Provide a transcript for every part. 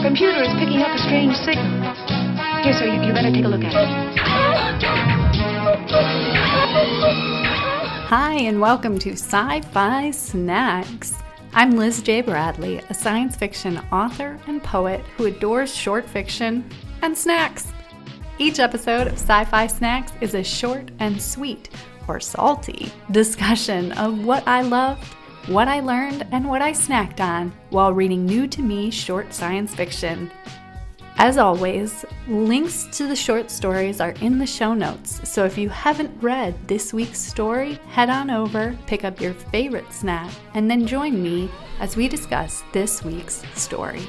computer is picking up a strange signal. Here, sir, you better take a look at it. Hi, and welcome to Sci-Fi Snacks. I'm Liz J. Bradley, a science fiction author and poet who adores short fiction and snacks. Each episode of Sci-Fi Snacks is a short and sweet, or salty, discussion of what I loved, what I learned, and what I snacked on while reading new-to-me short science fiction. As always, links to the short stories are in the show notes, so if you haven't read this week's story, head on over, pick up your favorite snack, and then join me as we discuss this week's story.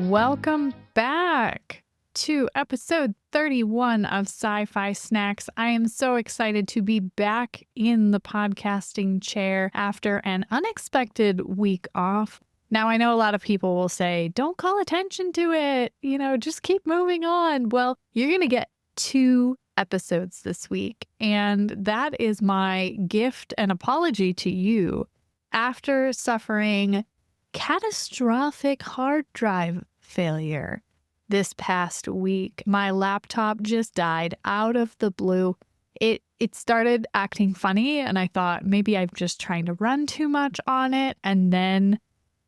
Welcome back to episode 31 of Sci-Fi Snacks. I am so excited to be back in the podcasting chair after an unexpected week off. Now, I know a lot of people will say, don't call attention to it, just keep moving on. Well, you're going to get 2 episodes this week, and that is my gift and apology to you after suffering catastrophic hard drive failure. This past week, my laptop just died out of the blue. It started acting funny, and I thought maybe I'm just trying to run too much on it, and then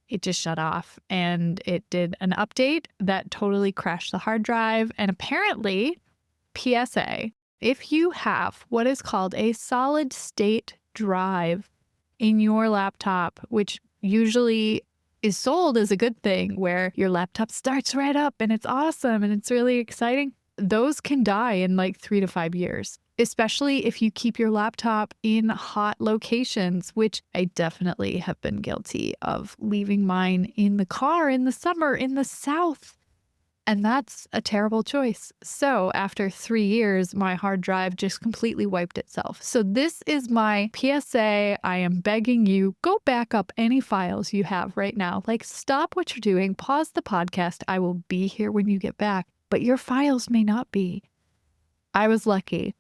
it just shut off, and it did an update that totally crashed the hard drive. And apparently, PSA, if you have what is called a solid-state drive in your laptop, which usually is sold as a good thing, where your laptop starts right up and it's awesome and it's really exciting, those can die in like 3 to 5 years, especially if you keep your laptop in hot locations, which I definitely have been guilty of leaving mine in the car in the summer in the South. And that's a terrible choice. So after 3 years, my hard drive just completely wiped itself. So this is my PSA. I am begging you, go back up any files you have right now. Like, stop what you're doing, pause the podcast. I will be here when you get back, but your files may not be. I was lucky.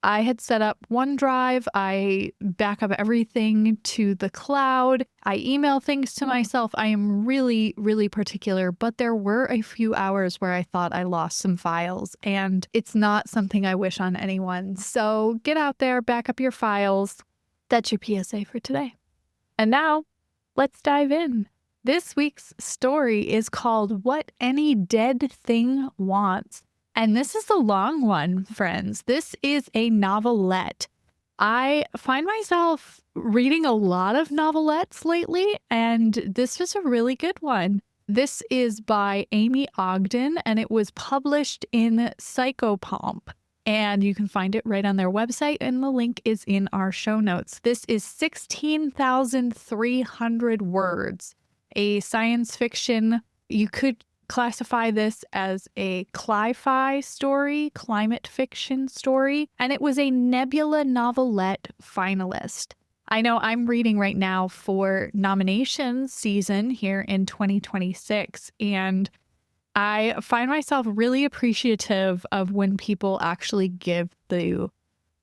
I had set up OneDrive. I back up everything to the cloud. I email things to myself. I am really, really particular, but there were a few hours where I thought I lost some files, and it's not something I wish on anyone. So get out there, back up your files. That's your PSA for today. And now, let's dive in. This week's story is called What Any Dead Thing Wants. And this is a long one, friends. This is a novelette. I find myself reading a lot of novelettes lately, and this was a really good one. This is by Amy Ogden, and it was published in Psychopomp. And you can find it right on their website, and the link is in our show notes. This is 16,300 words, a science fiction. You could classify this as a cli-fi story, climate fiction story, and it was a Nebula Novelette finalist. I know I'm reading right now for nominations season here in 2026, and I find myself really appreciative of when people actually give the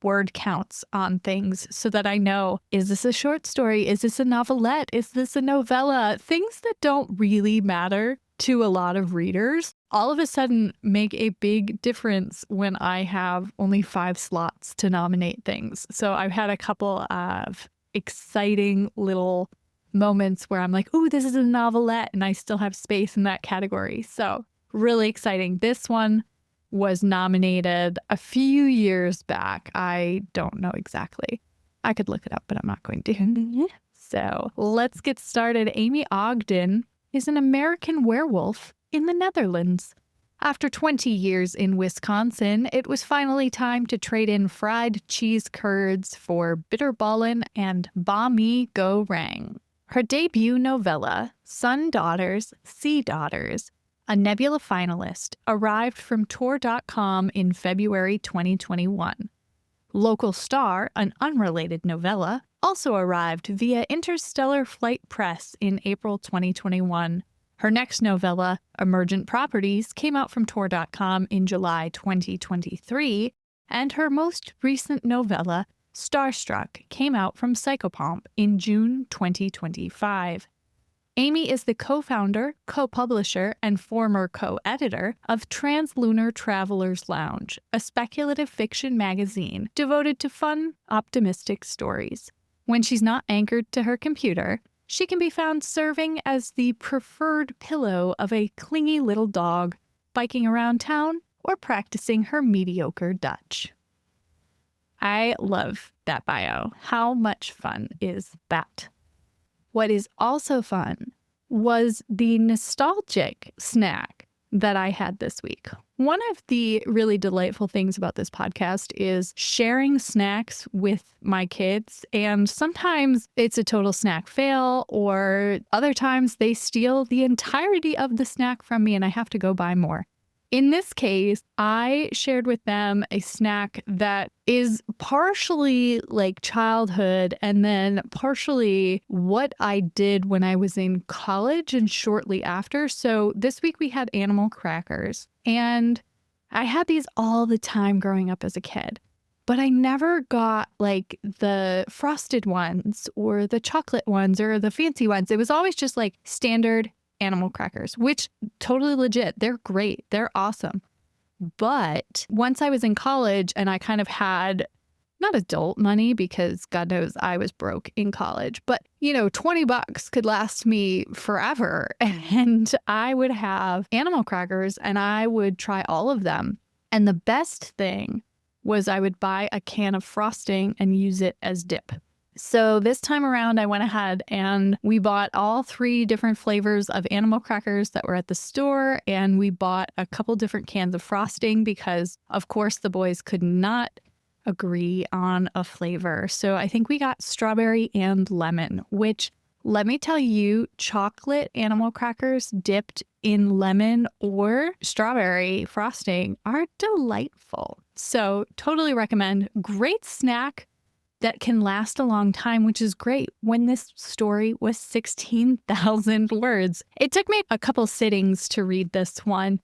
word counts on things so that I know, is this a short story? Is this a novelette? Is this a novella? Things that don't really matter to a lot of readers all of a sudden make a big difference when I have only 5 slots to nominate things. So I've had a couple of exciting little moments where I'm like, ooh, this is a novelette, and I still have space in that category. So really exciting. This one was nominated a few years back. I don't know exactly. I could look it up, but I'm not going to. So let's get started. Amy Ogden is an American werewolf in the Netherlands. After 20 years in Wisconsin, it was finally time to trade in fried cheese curds for bitterballen and banh goreng. Her debut novella, Sun Daughters, Sea Daughters, a Nebula finalist, arrived from Tor.com in February 2021. Local Star, an unrelated novella, also arrived via Interstellar Flight Press in April 2021. Her next novella, Emergent Properties, came out from Tor.com in July 2023, and her most recent novella, Starstruck came out from Psychopomp in June 2025. Amy is the co-founder, co-publisher, and former co-editor of Translunar Traveler's Lounge, a speculative fiction magazine devoted to fun, optimistic stories. When she's not anchored to her computer, she can be found serving as the preferred pillow of a clingy little dog, biking around town, or practicing her mediocre Dutch. I love that bio. How much fun is that? What is also fun was the nostalgic snack that I had this week. One of the really delightful things about this podcast is sharing snacks with my kids, and sometimes it's a total snack fail, or other times they steal the entirety of the snack from me and I have to go buy more. In this case, I shared with them a snack that is partially like childhood and then partially what I did when I was in college and shortly after. So this week we had animal crackers, and I had these all the time growing up as a kid, but I never got like the frosted ones or the chocolate ones or the fancy ones. It was always just like standard animal crackers, which totally legit. They're great. They're awesome. But once I was in college and I kind of had not adult money, because God knows I was broke in college, but $20 could last me forever. And I would have animal crackers and I would try all of them. And the best thing was I would buy a can of frosting and use it as dip. So this time around, I went ahead and we bought all 3 different flavors of animal crackers that were at the store. And we bought a couple different cans of frosting because, of course, the boys could not agree on a flavor. So I think we got strawberry and lemon, which, let me tell you, chocolate animal crackers dipped in lemon or strawberry frosting are delightful. So totally recommend. Great snack that can last a long time, which is great when this story was 16,000 words. It took me a couple sittings to read this one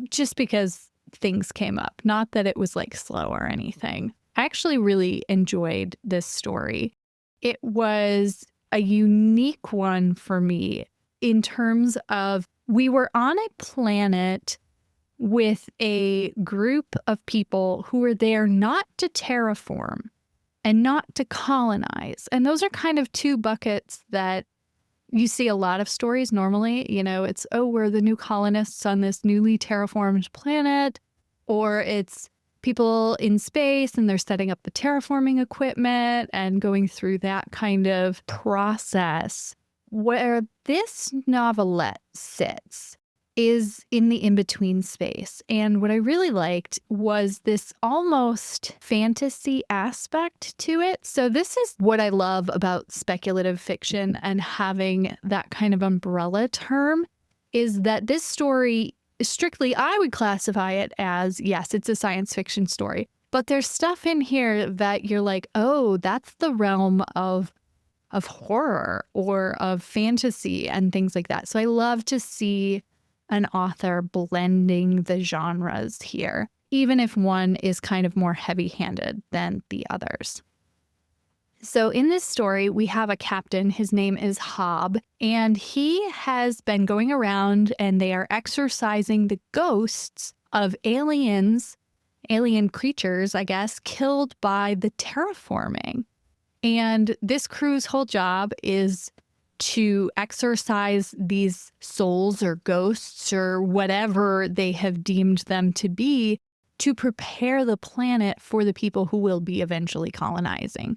just because things came up. Not that it was like slow or anything. I actually really enjoyed this story. It was a unique one for me in terms of we were on a planet with a group of people who were there not to terraform and not to colonize. And those are kind of 2 buckets that you see a lot of stories normally. It's, we're the new colonists on this newly terraformed planet, or it's people in space and they're setting up the terraforming equipment and going through that kind of process. Where this novelette sits is in the in-between space. And what I really liked was this almost fantasy aspect to it. So this is what I love about speculative fiction and having that kind of umbrella term, is that this story, strictly, I would classify it as, yes, it's a science fiction story. But there's stuff in here that you're like, oh, that's the realm of horror or of fantasy and things like that. So I love to see an author blending the genres here, even if one is kind of more heavy-handed than the others. So in this story, we have a captain. His name is Hob, and he has been going around and they are exorcising the ghosts of alien creatures, I guess, killed by the terraforming. And this crew's whole job is to exorcise these souls or ghosts or whatever they have deemed them to be, to prepare the planet for the people who will be eventually colonizing.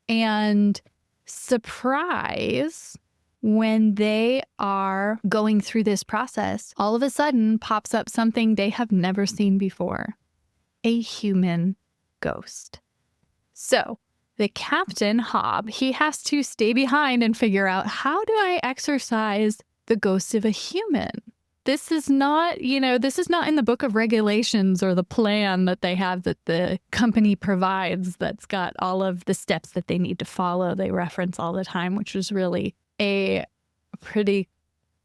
And surprise, when they are going through this process, all of a sudden pops up something they have never seen before: a human ghost. So the captain, Hob, he has to stay behind and figure out, how do I exorcise the ghost of a human? This is not in the book of regulations or the plan that they have that the company provides that's got all of the steps that they need to follow. They reference all the time, which is really a pretty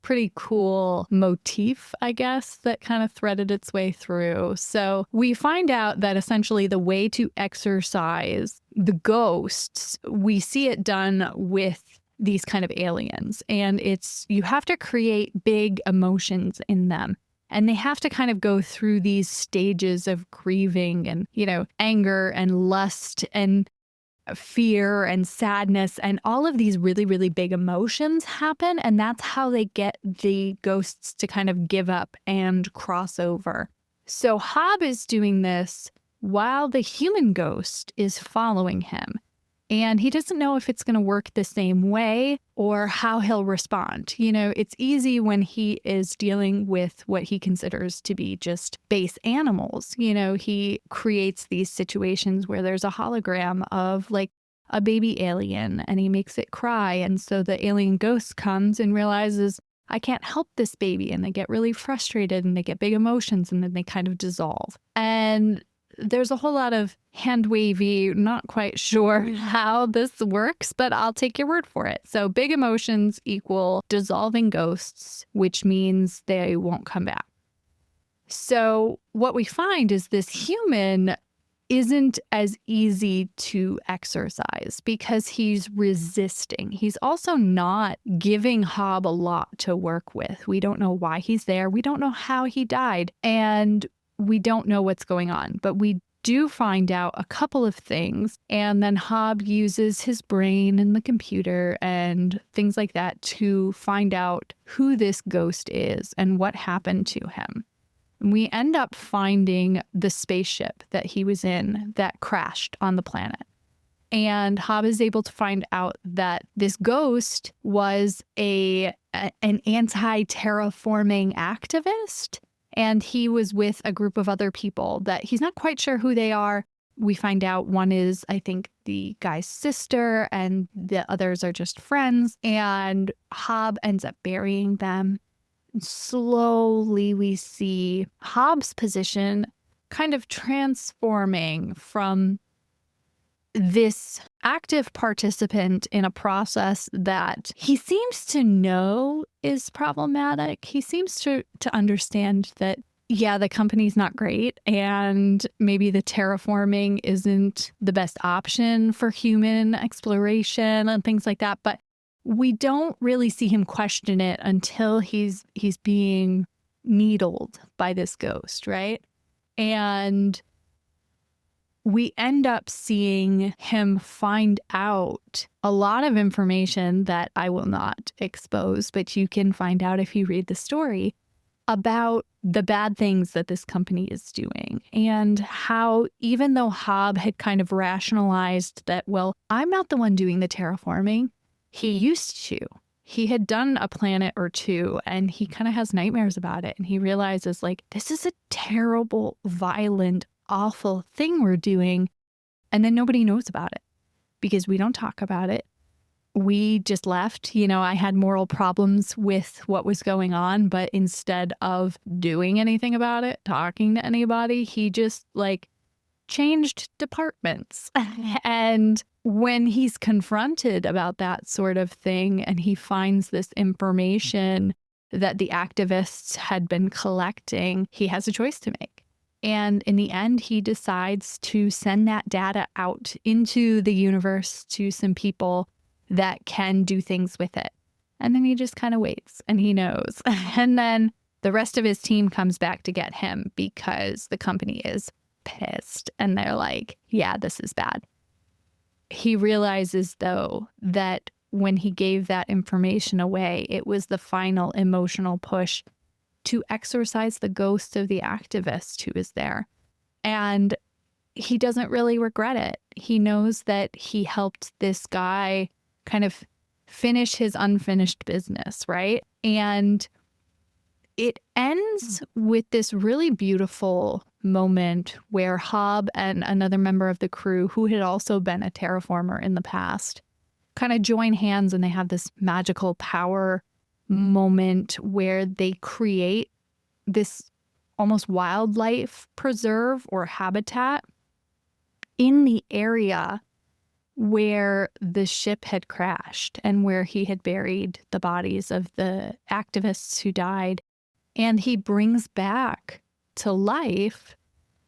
pretty cool motif, I guess, that kind of threaded its way through. So we find out that essentially the way to exorcise the ghosts, we see it done with these kind of aliens. And you have to create big emotions in them. And they have to kind of go through these stages of grieving and, anger and lust and fear and sadness, and all of these really, really big emotions happen. And that's how they get the ghosts to kind of give up and cross over. So Hob is doing this while the human ghost is following him. And he doesn't know if it's going to work the same way or how he'll respond. It's easy when he is dealing with what he considers to be just base animals. He creates these situations where there's a hologram of like a baby alien and he makes it cry. And so the alien ghost comes and realizes, I can't help this baby. And they get really frustrated and they get big emotions and then they kind of dissolve. And there's a whole lot of hand wavy, not quite sure how this works, but I'll take your word for it. So big emotions equal dissolving ghosts, which means they won't come back. So what we find is this human isn't as easy to exorcise because he's resisting. He's also not giving Hob a lot to work with. We don't know why he's there. We don't know how he died. And we don't know what's going on, but we do find out a couple of things. And then Hob uses his brain and the computer and things like that to find out who this ghost is and what happened to him. And we end up finding the spaceship that he was in that crashed on the planet. And Hob is able to find out that this ghost was an anti-terraforming activist. And he was with a group of other people that he's not quite sure who they are. We find out one is, I think, the guy's sister, and the others are just friends. And Hob ends up burying them. And slowly we see Hob's position kind of transforming from this active participant in a process that he seems to know is problematic. He seems to understand that, yeah, the company's not great and maybe the terraforming isn't the best option for human exploration and things like that. But we don't really see him question it until he's being needled by this ghost, right? And we end up seeing him find out a lot of information that I will not expose, but you can find out if you read the story about the bad things that this company is doing and how even though Hob had kind of rationalized that, well, I'm not the one doing the terraforming, he used to. He had done a planet or two and he kind of has nightmares about it. And he realizes like, this is a terrible, violent, awful thing we're doing. And then nobody knows about it because we don't talk about it. We just left. I had moral problems with what was going on, but instead of doing anything about it, talking to anybody, he just like changed departments. And when he's confronted about that sort of thing and he finds this information that the activists had been collecting, he has a choice to make. And in the end, he decides to send that data out into the universe to some people that can do things with it. And then he just kind of waits and he knows. And then the rest of his team comes back to get him because the company is pissed. And they're like, yeah, this is bad. He realizes, though, that when he gave that information away, it was the final emotional push to exorcise the ghost of the activist who is there. And he doesn't really regret it. He knows that he helped this guy kind of finish his unfinished business, right? And it ends with this really beautiful moment where Hob and another member of the crew, who had also been a terraformer in the past, kind of join hands and they have this magical power moment where they create this almost wildlife preserve or habitat in the area where the ship had crashed and where he had buried the bodies of the activists who died. And he brings back to life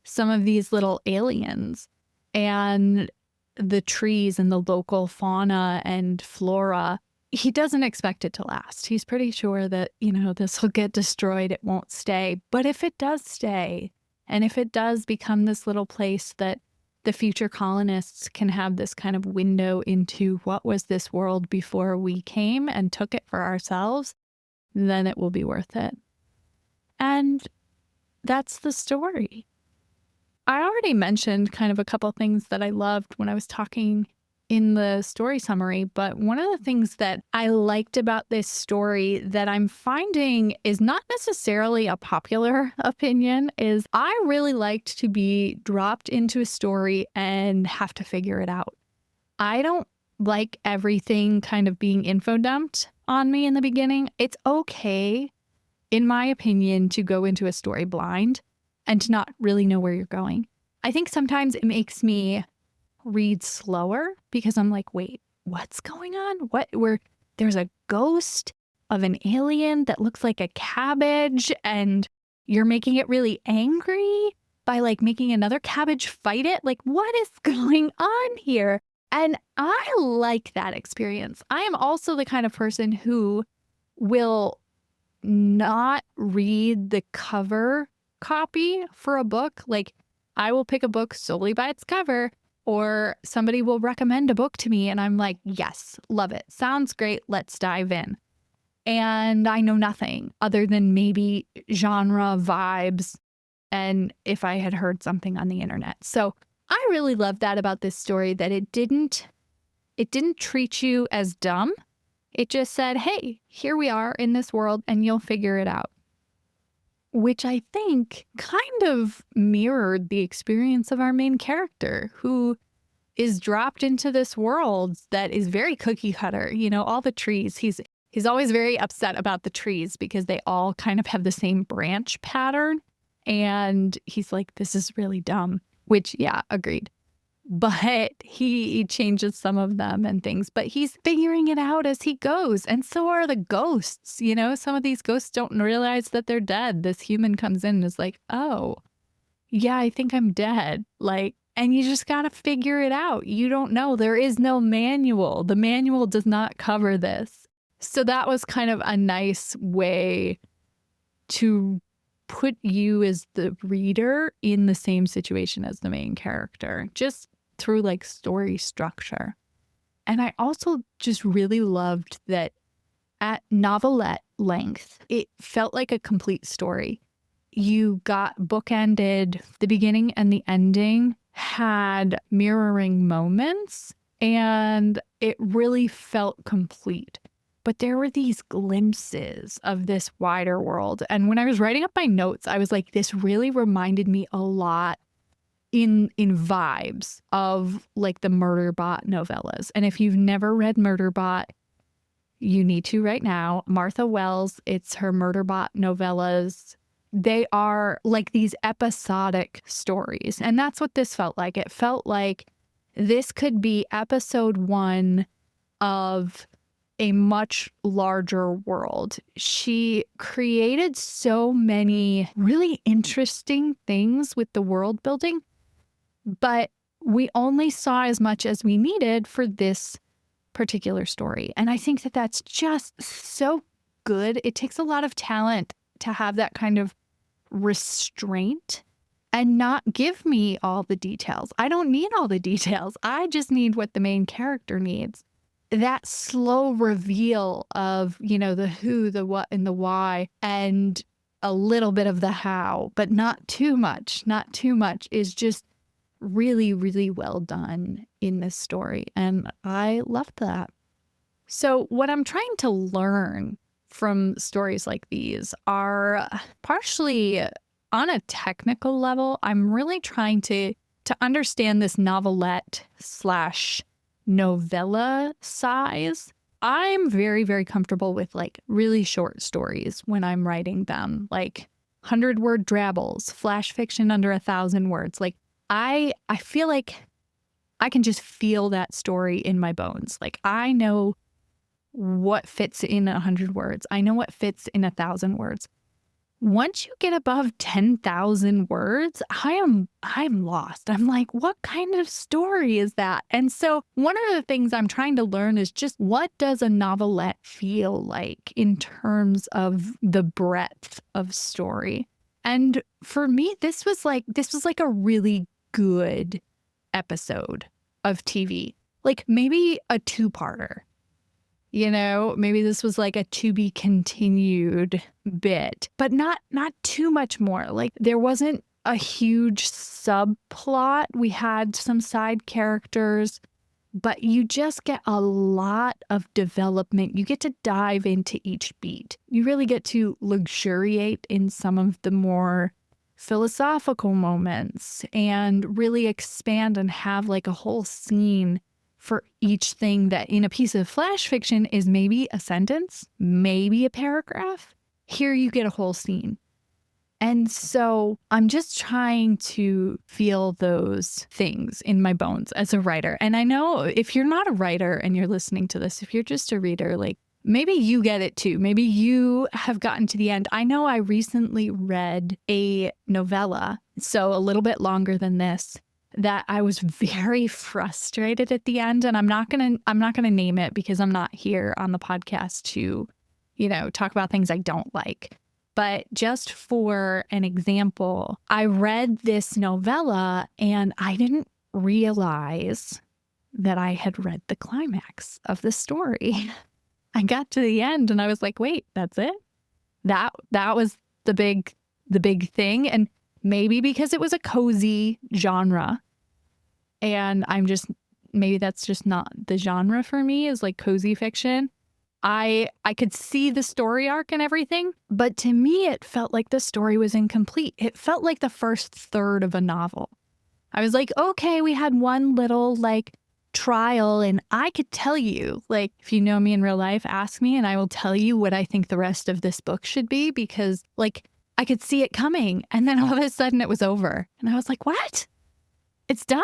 some of these little aliens and the trees and the local fauna and flora. He doesn't expect it to last. He's pretty sure that, this will get destroyed. It won't stay. But if it does stay, and if it does become this little place that the future colonists can have this kind of window into what was this world before we came and took it for ourselves, then it will be worth it. And that's the story. I already mentioned kind of a couple things that I loved when I was talking in the story summary, but one of the things that I liked about this story that I'm finding is not necessarily a popular opinion is I really liked to be dropped into a story and have to figure it out. I don't like everything kind of being info dumped on me in the beginning. It's okay, in my opinion, to go into a story blind and to not really know where you're going. I think sometimes it makes me read slower because I'm like, wait, what's going on? Where there's a ghost of an alien that looks like a cabbage and you're making it really angry by like making another cabbage fight it. Like, what is going on here? And I like that experience. I am also the kind of person who will not read the cover copy for a book. Like, I will pick a book solely by its cover, or somebody will recommend a book to me and I'm like, yes, love it. Sounds great. Let's dive in. And I know nothing other than maybe genre vibes and if I had heard something on the internet. So I really love that about this story, that it didn't treat you as dumb. It just said, hey, here we are in this world and you'll figure it out. Which I think kind of mirrored the experience of our main character, who is dropped into this world that is very cookie cutter. All the trees. He's always very upset about the trees because they all kind of have the same branch pattern. And he's like, this is really dumb, which, yeah, agreed. But he changes some of them and things, but he's figuring it out as he goes. And so are the ghosts. Some of these ghosts don't realize that they're dead. This human comes in and is like, oh, yeah, I think I'm dead. And you just got to figure it out. You don't know. There is no manual. The manual does not cover this. So that was kind of a nice way to put you as the reader in the same situation as the main character, just through like story structure. And I also just really loved that at novelette length, it felt like a complete story. You got bookended. The beginning and the ending had mirroring moments and it really felt complete. But there were these glimpses of this wider world. And when I was writing up my notes, I was like, this really reminded me a lot in vibes of like the Murderbot novellas. And if you've never read Murderbot, you need to right now. Martha Wells, it's her Murderbot novellas. They are like these episodic stories. And that's what this felt like. It felt like this could be episode 1 of a much larger world. She created so many really interesting things with the world building, but we only saw as much as we needed for this particular story. And I think that that's just so good. It takes a lot of talent to have that kind of restraint and not give me all the details. I don't need all the details. I just need what the main character needs. That slow reveal of, the who, the what, and the why, and a little bit of the how, but not too much, is just really, really well done in this story. And I loved that. So what I'm trying to learn from stories like these are partially on a technical level. I'm really trying to understand this novelette / novella size. I'm very, very comfortable with like really short stories when I'm writing them, like 100-word drabbles, flash fiction under 1,000 words. Like I feel like I can just feel that story in my bones. Like, I know what fits in 100 words. I know what fits in 1,000 words. Once you get above 10,000 words, I'm lost. I'm like, what kind of story is that? And so one of the things I'm trying to learn is just, what does a novelette feel like in terms of the breadth of story? And for me, this was like a really good episode of TV. Like, maybe a two-parter. You know, maybe this was like a to be continued bit, but not too much more. Like, there wasn't a huge subplot. We had some side characters, but you just get a lot of development. You get to dive into each beat. You really get to luxuriate in some of the more philosophical moments and really expand and have like a whole scene for each thing that in a piece of flash fiction is maybe a sentence, maybe a paragraph. Here you get a whole scene. And so I'm just trying to feel those things in my bones as a writer. And I know if you're not a writer and you're listening to this, if you're just a reader, like, maybe you get it too. Maybe you have gotten to the end. I know I recently read a novella, so a little bit longer than this, that I was very frustrated at the end. And I'm not gonna name it because I'm not here on the podcast to, talk about things I don't like. But just for an example, I read this novella and I didn't realize that I had read the climax of the story. I got to the end and I was like, wait, that's it? That was the big thing. And maybe because it was a cozy genre and maybe that's just not the genre for me, is like cozy fiction. I could see the story arc and everything, but to me, it felt like the story was incomplete. It felt like the first third of a novel. I was like, okay, we had one little trial, and I could tell you, if you know me in real life, ask me and I will tell you what I think the rest of this book should be, because I could see it coming. And then all of a sudden it was over. And I was like, what? It's done?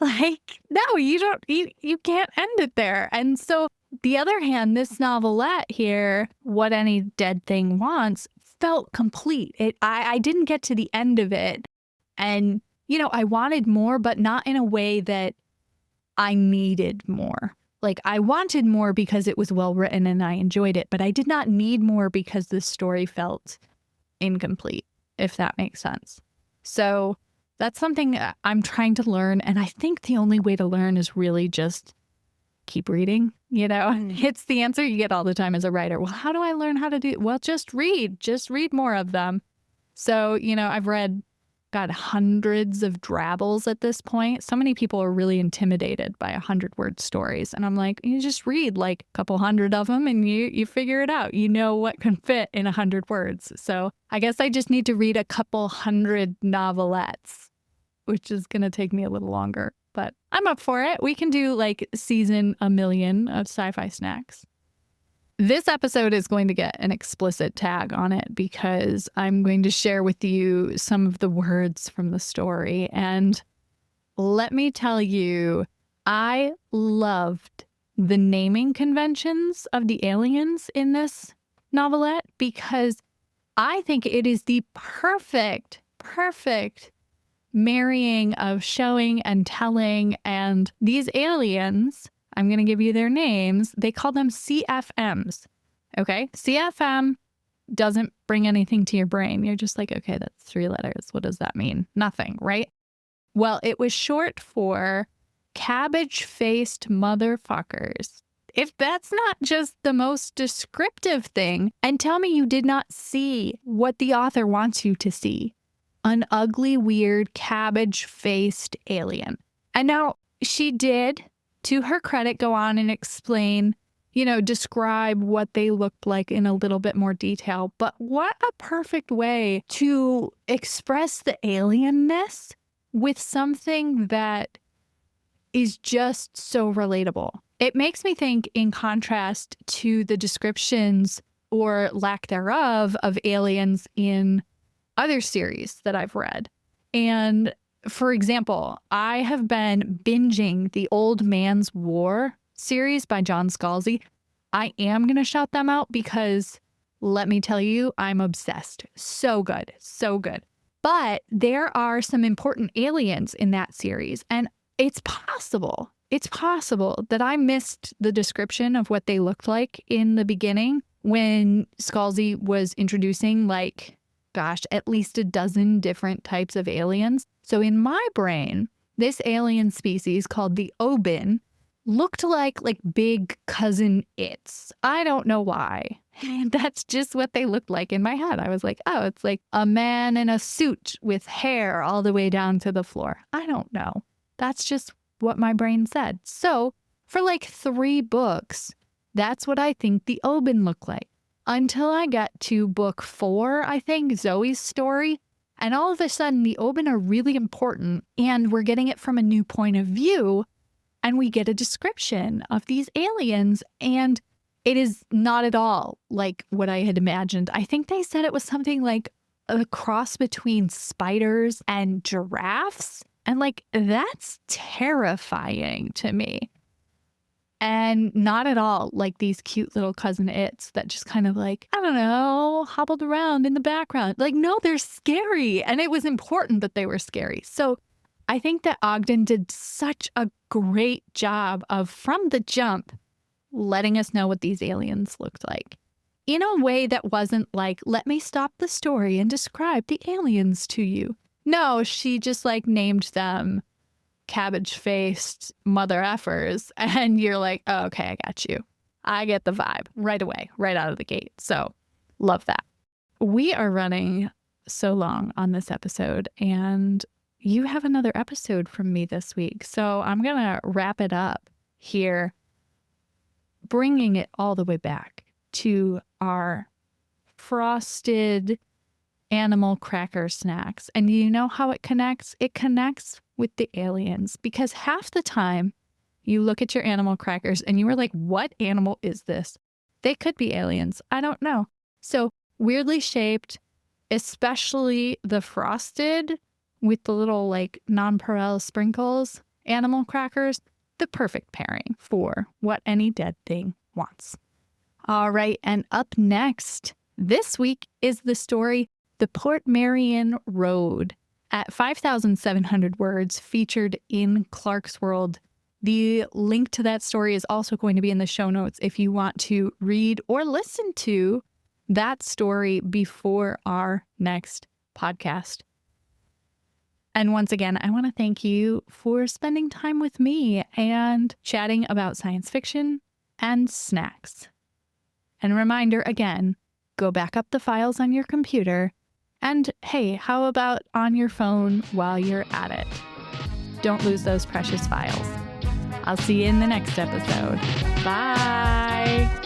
No, you can't end it there. And so the other hand, this novelette here, What Any Dead Thing Wants, felt complete. I didn't get to the end of it. And, I wanted more, but not in a way that I needed more. I wanted more because it was well written and I enjoyed it, but I did not need more because the story felt incomplete, if that makes sense. So that's something I'm trying to learn. And I think the only way to learn is really just keep reading. It's the answer you get all the time as a writer. Well, how do I learn how to do it? Well, just read more of them. So, I've read, hundreds of drabbles at this point. So many people are really intimidated by 100-word stories. And I'm like, you just read a couple hundred of them and you figure it out. You know what can fit in 100 words. So I guess I just need to read a couple hundred novelettes, which is going to take me a little longer. But I'm up for it. We can do season 1,000,000 of Sci-Fi Snacks. This episode is going to get an explicit tag on it because I'm going to share with you some of the words from the story. And let me tell you, I loved the naming conventions of the aliens in this novelette because I think it is the perfect marrying of showing and telling. And these aliens, I'm going to give you their names. They call them CFMs. Okay? CFM doesn't bring anything to your brain. You're just like, okay, that's 3 letters. What does that mean? Nothing, right? Well, it was short for cabbage-faced motherfuckers. If that's not just the most descriptive thing, and tell me you did not see what the author wants you to see. An ugly, weird, cabbage-faced alien. And now she did, to her credit, go on and explain, describe what they looked like in a little bit more detail. But what a perfect way to express the alienness with something that is just so relatable. It makes me think, in contrast to the descriptions or lack thereof of aliens in other series that I've read. And For example, I have been binging the Old Man's War series by John Scalzi. I am going to shout them out because, let me tell you, I'm obsessed. So good. So good. But there are some important aliens in that series, and it's possible that I missed the description of what they looked like in the beginning when Scalzi was introducing, like, gosh, at least a dozen different types of aliens. So in my brain, this alien species called the Obin looked like big cousin Its. I don't know why. That's just what they looked like in my head. I was like, oh, it's like a man in a suit with hair all the way down to the floor. I don't know. That's just what my brain said. So for 3 books, that's what I think the Obin looked like. Until I get to book 4, I think, Zoe's story. And all of a sudden, the Obin are really important, and we're getting it from a new point of view. And we get a description of these aliens, and it is not at all like what I had imagined. I think they said it was something like a cross between spiders and giraffes. And that's terrifying to me. And not at all like these cute little cousin Its that just kind of I don't know, hobbled around in the background. No, they're scary. And it was important that they were scary. So I think that Ogden did such a great job of, from the jump, letting us know what these aliens looked like in a way that wasn't let me stop the story and describe the aliens to you. No, she just named them cabbage-faced mother effers, and you're like, oh, okay, I got you. I get the vibe right away, right out of the gate. So love that. We are running so long on this episode, and you have another episode from me this week. So I'm going to wrap it up here, bringing it all the way back to our frosted animal cracker snacks. And you know how it connects? It connects with the aliens, because half the time you look at your animal crackers and you are like, what animal is this? They could be aliens. I don't know. So weirdly shaped, especially the frosted with the little nonpareil sprinkles animal crackers, the perfect pairing for what any dead thing wants. All right. And up next this week is the story The Port Marion Road, at 5,700 words, featured in Clark's World. The link to that story is also going to be in the show notes if you want to read or listen to that story before our next podcast. And once again, I want to thank you for spending time with me and chatting about science fiction and snacks. And a reminder again, go back up the files on your computer. And hey, how about on your phone while you're at it? Don't lose those precious files. I'll see you in the next episode. Bye.